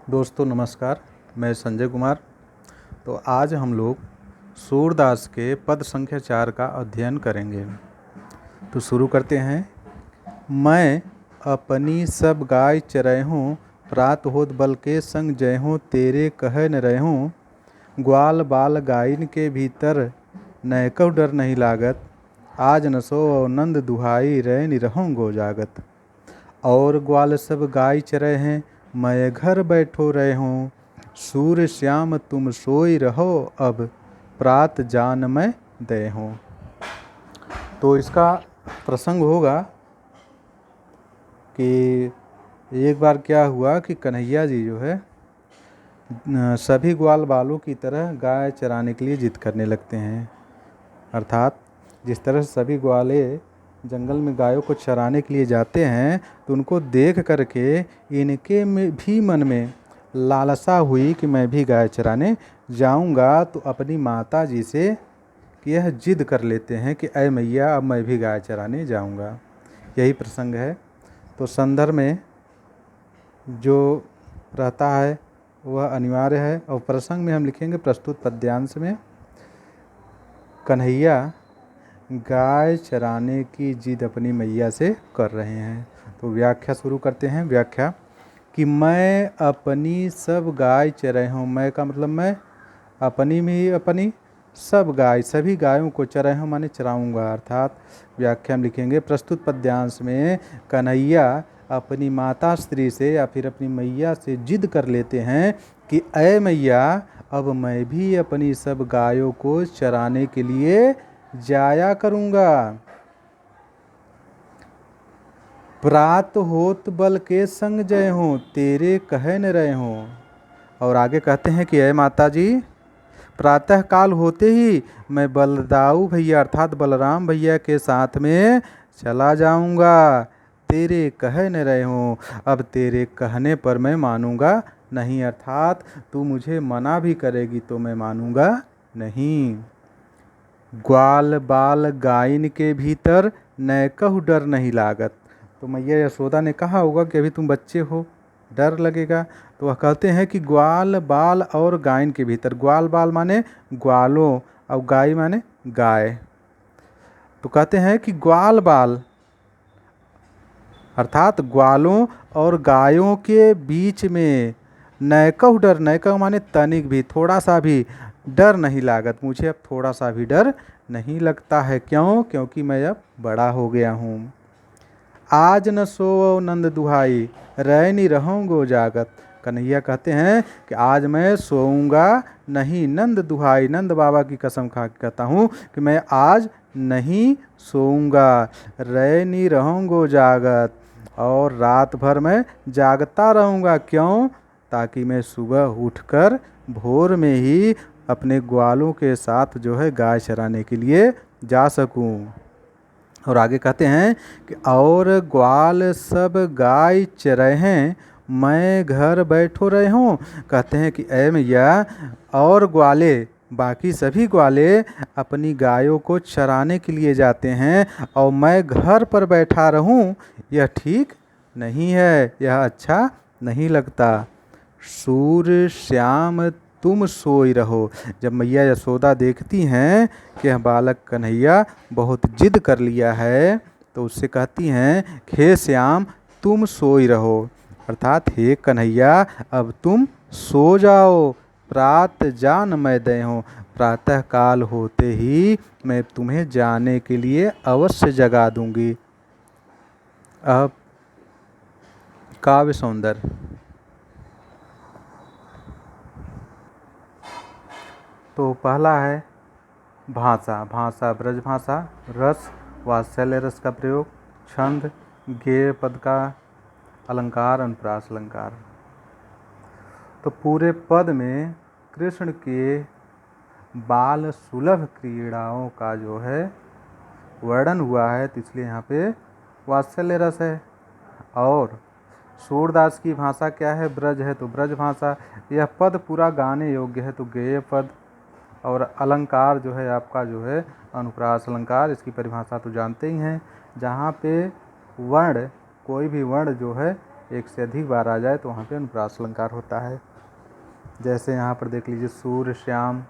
दोस्तों नमस्कार, मैं संजय कुमार। तो आज हम लोग सूरदास के पद संख्या 4 का अध्ययन करेंगे। तो शुरू करते हैं। मैं अपनी सब गाय चरैहूँ, प्रात होत बल के संग जयहूँ, तेरे कह न रहूँ। ग्वाल बाल गायन के भीतर नैकहु डर नहीं लागत, आज न सो नंद दुहाई रह निरहूँ गो जागत। और ग्वाल सब गाय चरे हैं, मैं घर बैठो रहे हूँ, सूर्य श्याम तुम सोई रहो, अब प्रात जान मैं दे हूँ। तो इसका प्रसंग होगा कि एक बार क्या हुआ कि कन्हैया जी जो है सभी ग्वाल बालों की तरह गाय चराने के लिए जिद करने लगते हैं। अर्थात जिस तरह से सभी ग्वाले जंगल में गायों को चराने के लिए जाते हैं, तो उनको देख करके इनके में भी मन में लालसा हुई कि मैं भी गाय चराने जाऊंगा। तो अपनी माता जी से यह जिद कर लेते हैं कि ऐ मैया, अब मैं भी गाय चराने जाऊंगा। यही प्रसंग है। तो संदर्भ में जो रहता है वह अनिवार्य है, और प्रसंग में हम लिखेंगे प्रस्तुत पद्यांश में, कन्हैया गाय चराने की जिद अपनी मैया से कर रहे हैं। तो व्याख्या शुरू करते हैं। व्याख्या कि मैं अपनी सब गाय चराई हूँ। मैं का मतलब मैं अपनी में अपनी सब गाय, सभी गायों को चराई हूँ माने चराऊँगा। अर्थात व्याख्या में लिखेंगे प्रस्तुत पद्यांश में कन्हैया अपनी माता स्त्री से या फिर अपनी मैया से जिद कर लेते हैं कि ऐ मैया, अब मैं भी अपनी सब गायों को चराने के लिए जाया करूँगा। प्रात होत बल के संग जय हूँ, तेरे कह न रहे हूँ। और आगे कहते हैं कि अय माता जी, प्रातः काल होते ही मैं बलदाऊ भैया अर्थात बलराम भैया के साथ में चला जाऊंगा। तेरे कह न रहे हूँ, अब तेरे कहने पर मैं मानूंगा नहीं। अर्थात तू मुझे मना भी करेगी तो मैं मानूंगा नहीं। ग्वाल बाल गायन के भीतर नैकहु डर नहीं लागत। तो मैया यशोदा ने कहा होगा कि अभी तुम बच्चे हो, डर लगेगा। तो वह कहते हैं कि ग्वाल बाल और गायन के भीतर, ग्वाल बाल माने ग्वालों और गाय माने गाय। तो कहते हैं कि ग्वाल बाल अर्थात ग्वालों और गायों के बीच में नैकहु डर, नैकहु माने तनिक भी, थोड़ा सा भी डर नहीं लागत। मुझे अब थोड़ा सा भी डर नहीं लगता है। क्यों? क्योंकि मैं अब बड़ा हो गया हूँ। आज न सोओ नंद दुहाई, रैनी रहूँगो जागत। कन्हैया कहते हैं कि आज मैं सोऊंगा नहीं, नंद दुहाई, नंद बाबा की कसम खा के कहता हूँ कि मैं आज नहीं सोऊंगा। रैनी रहूँगो जागत, और रात भर मैं जागता रहूँगा। क्यों? ताकि मैं सुबह उठकर भोर में ही अपने ग्वालों के साथ जो है गाय चराने के लिए जा सकूं। और आगे कहते हैं कि और ग्वाल सब गाय चरे हैं, मैं घर बैठो रहे हूँ। कहते हैं कि ऐ मैया, और ग्वाले, बाकी सभी ग्वाले अपनी गायों को चराने के लिए जाते हैं और मैं घर पर बैठा रहूं, यह ठीक नहीं है, यह अच्छा नहीं लगता। सूर्य श्याम तुम सोई रहो। जब मैया यशोदा देखती हैं कि यह बालक कन्हैया बहुत जिद कर लिया है, तो उससे कहती हैं हे श्याम तुम सोई रहो। अर्थात हे कन्हैया, अब तुम सो जाओ, प्रात जान मैं दे हूँ। प्रातः काल होते ही मैं तुम्हें जाने के लिए अवश्य जगा दूंगी। अब काव्य सौंदर्य। तो पहला है भाषा। भाषा ब्रज भाषा, रस वात्सल्य रस का प्रयोग, छंद गेय पद का अलंकार, अनुप्रास अलंकार। तो पूरे पद में कृष्ण के बाल सुलभ क्रीड़ाओं का जो है वर्णन हुआ है, तो इसलिए यहाँ पे वात्सल्य रस है। और सूरदास की भाषा क्या है? ब्रज है, तो ब्रज भाषा। यह पद पूरा गाने योग्य है, तो गेय पद। और अलंकार जो है आपका जो है अनुप्रास अलंकार। इसकी परिभाषा तो जानते ही हैं, जहाँ पे वर्ण, कोई भी वर्ण जो है एक से अधिक बार आ जाए तो वहाँ पे अनुप्रास अलंकार होता है। जैसे यहाँ पर देख लीजिए सूर्य, श्याम,